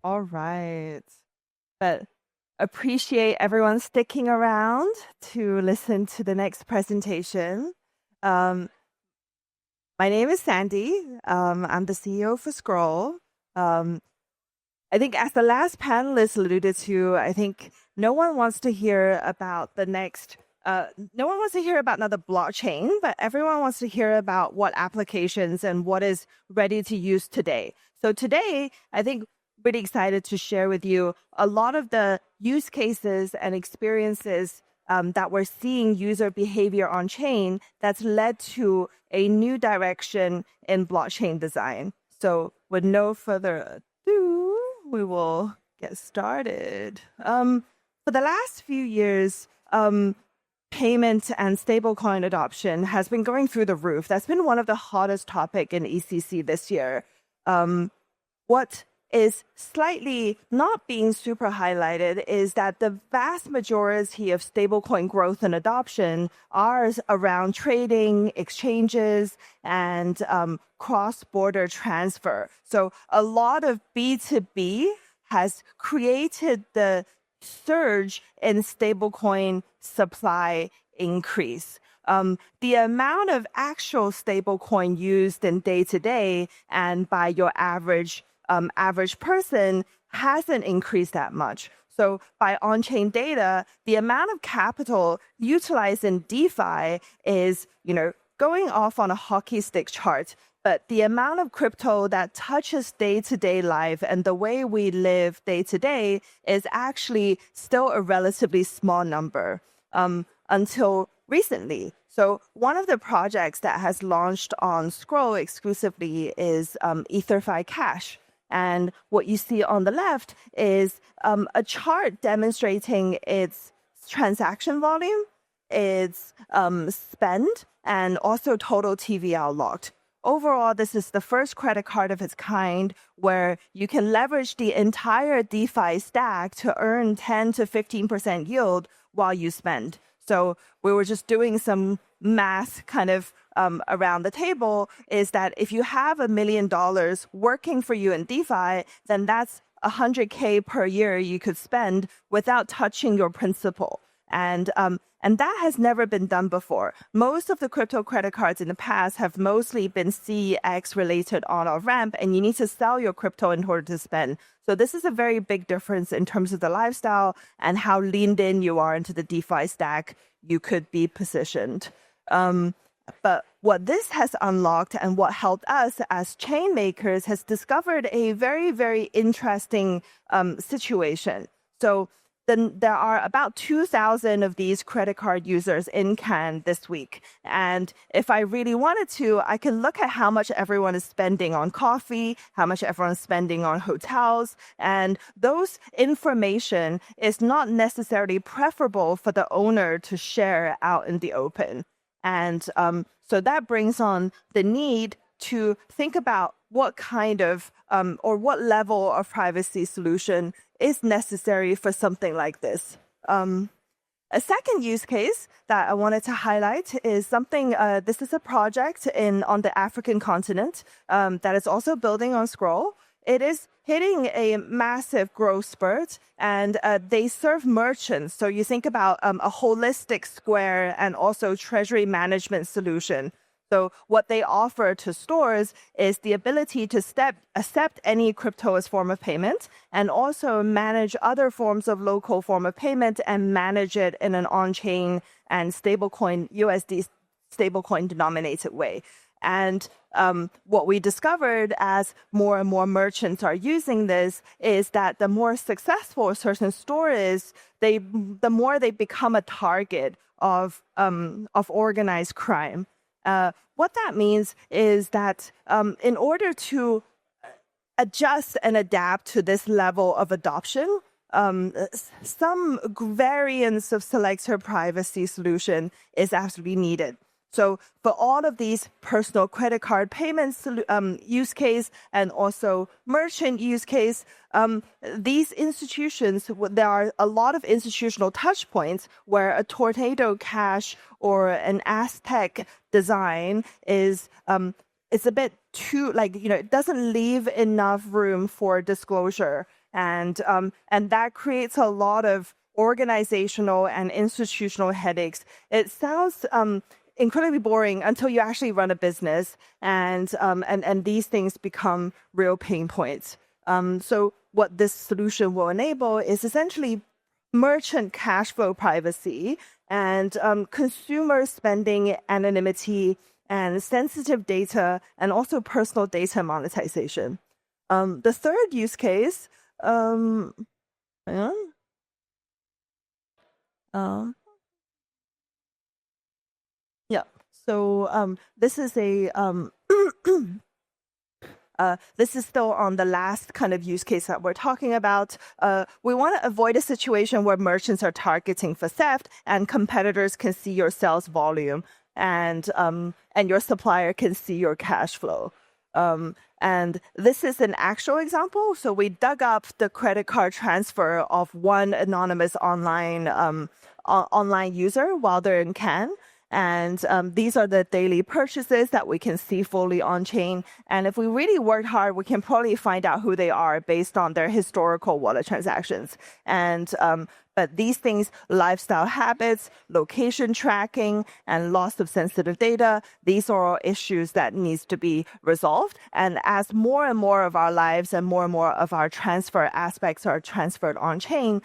All right. But appreciate everyone sticking around to listen to the next presentation. Um, my name is Sandy. I'm the CEO for Scroll. Um, I think, as the last panelist alluded to, I think no one wants to hear about the next. No one wants to hear about another blockchain, but everyone wants to hear about what applications and what is ready to use today. So today, I think really excited to share with you a lot of the use cases and experiences that we're seeing user behavior on chain that's led to a new direction in blockchain design. So with no further ado, we will get started. For the last few years, payment and stablecoin adoption has been going through the roof. That's been one of the hottest topic in ECC this year. What is slightly not being super highlighted is that the vast majority of stablecoin growth and adoption are around trading, exchanges, and cross-border transfer. So a lot of B2B has created the surge in stablecoin supply increase. The amount of actual stablecoin used in day to day and by your average person hasn't increased that much. So by on-chain data, the amount of capital utilized in DeFi is, going off on a hockey stick chart. But the amount of crypto that touches day-to-day life and the way we live day-to-day is actually still a relatively small number until recently. So one of the projects that has launched on Scroll exclusively is EtherFi Cash. And what you see on the left is a chart demonstrating its transaction volume, its spend, and also total TVL locked. Overall, this is the first credit card of its kind where you can leverage the entire DeFi stack to earn 10 to 15% yield while you spend. So we were just doing some math kind of around the table, is that if you have $1 million working for you in DeFi, then that's 100K per year you could spend without touching your principal. And that has never been done before. Most of the crypto credit cards in the past have mostly been CX related on a ramp, and you need to sell your crypto in order to spend. So this is a very big difference in terms of the lifestyle and how leaned in you are into the DeFi stack you could be positioned. But what this has unlocked and what helped us as chain makers has discovered a very, very interesting situation. So then there are about 2,000 of these credit card users in Cannes this week. And if I really wanted to, I can look at how much everyone is spending on coffee, how much everyone's spending on hotels. And those information is not necessarily preferable for the owner to share out in the open. And so that brings on the need to think about what kind of or what level of privacy solution is necessary for something like this. A second use case that I wanted to highlight is something, this is a project on the African continent that is also building on Scroll. It is hitting a massive growth spurt, and they serve merchants. So you think about a holistic Square and also treasury management solution. So what they offer to stores is the ability to accept any crypto as form of payment and also manage other forms of local form of payment and manage it in an on-chain and stablecoin, USD stablecoin denominated way. And what we discovered as more and more merchants are using this is that the more successful a certain store is, the more they become a target of organized crime. What that means is that in order to adjust and adapt to this level of adoption, some variance of selector privacy solution is absolutely needed. So for all of these personal credit card payments use case and also merchant use case, these institutions, there are a lot of institutional touch points where a Tornado Cash or an Aztec design is it's a bit too, it doesn't leave enough room for disclosure. And that creates a lot of organizational and institutional headaches. It sounds incredibly boring until you actually run a business, and these things become real pain points. So what this solution will enable is essentially merchant cash flow privacy and consumer spending anonymity and sensitive data and also personal data monetization. The third use case, hang on. Yeah. So this is a this is still on the last kind of use case that we're talking about. We want to avoid a situation where merchants are targeting for theft and competitors can see your sales volume and your supplier can see your cash flow. And this is an actual example. So we dug up the credit card transfer of one anonymous online user while they're in Cannes. And these are the daily purchases that we can see fully on chain. And if we really work hard, we can probably find out who they are based on their historical wallet transactions. And but these things, lifestyle habits, location tracking, and loss of sensitive data, these are all issues that needs to be resolved. And as more and more of our lives and more of our transfer aspects are transferred on chain,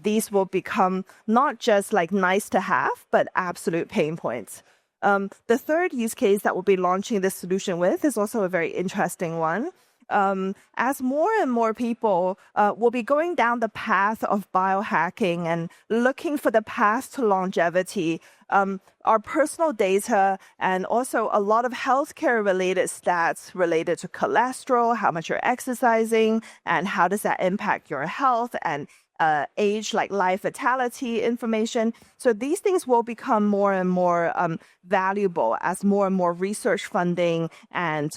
these will become not just like nice to have, but absolute pain points. The third use case that we'll be launching this solution with is also a very interesting one. As more and more people will be going down the path of biohacking and looking for the path to longevity, our personal data and also a lot of healthcare related stats related to cholesterol, how much you're exercising, and how does that impact your health and age, like life vitality information. So these things will become more and more valuable as more and more research funding and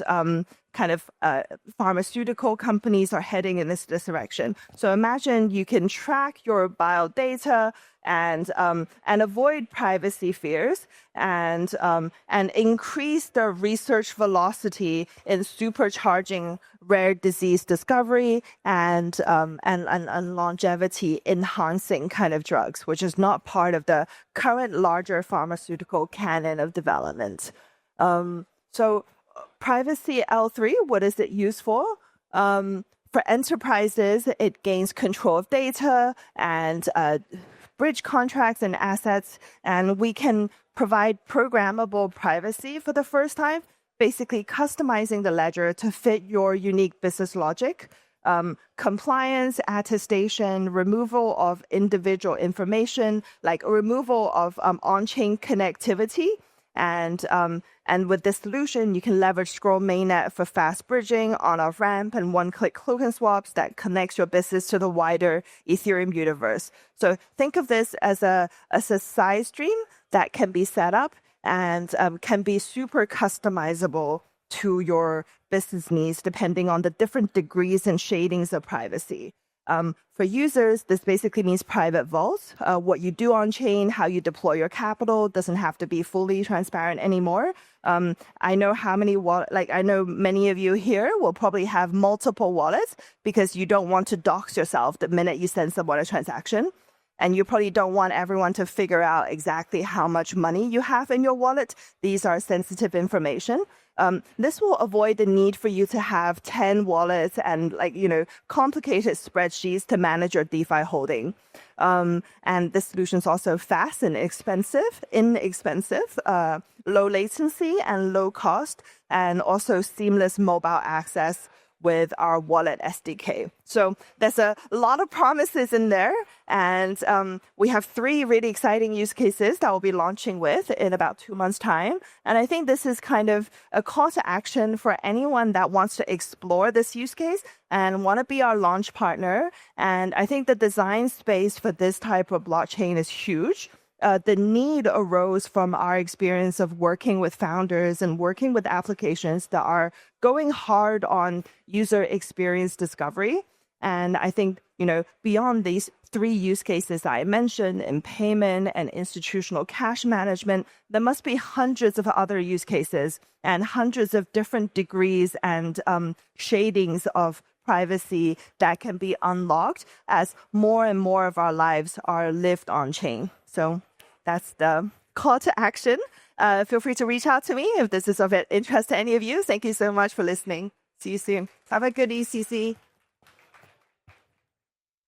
pharmaceutical companies are heading in this direction. So imagine you can track your bio data and avoid privacy fears and increase the research velocity in supercharging rare disease discovery and longevity enhancing kind of drugs, which is not part of the current larger pharmaceutical canon of development. So privacy L3, what is it used for? For enterprises, it gains control of data and bridge contracts and assets, and we can provide programmable privacy for the first time, basically customizing the ledger to fit your unique business logic. Compliance, attestation, removal of individual information, like removal of on-chain connectivity. And with this solution, you can leverage Scroll mainnet for fast bridging, on-off ramp, and one-click token swaps that connects your business to the wider Ethereum universe. So think of this as a side stream that can be set up and can be super customizable to your business needs depending on the different degrees and shadings of privacy. For users, this basically means private vaults. What you do on chain, how you deploy your capital doesn't have to be fully transparent anymore. I know I know many of you here will probably have multiple wallets because you don't want to dox yourself the minute you send someone a transaction. And you probably don't want everyone to figure out exactly how much money you have in your wallet. These are sensitive information. This will avoid the need for you to have 10 wallets and complicated spreadsheets to manage your DeFi holding. And this solution is also fast and inexpensive, low latency and low cost, and also seamless mobile access with our wallet SDK. So there's a lot of promises in there. And we have 3 really exciting use cases that we'll be launching with in about 2 months' time. And I think this is kind of a call to action for anyone that wants to explore this use case and want to be our launch partner. And I think the design space for this type of blockchain is huge. The need arose from our experience of working with founders and working with applications that are going hard on user experience discovery. And I think, beyond these 3 use cases I mentioned in payment and institutional cash management, there must be hundreds of other use cases and hundreds of different degrees and shadings of privacy that can be unlocked as more and more of our lives are lived on chain. So that's the call to action. Feel free to reach out to me if this is of interest to any of you. Thank you so much for listening. See you soon. Have a good ECC.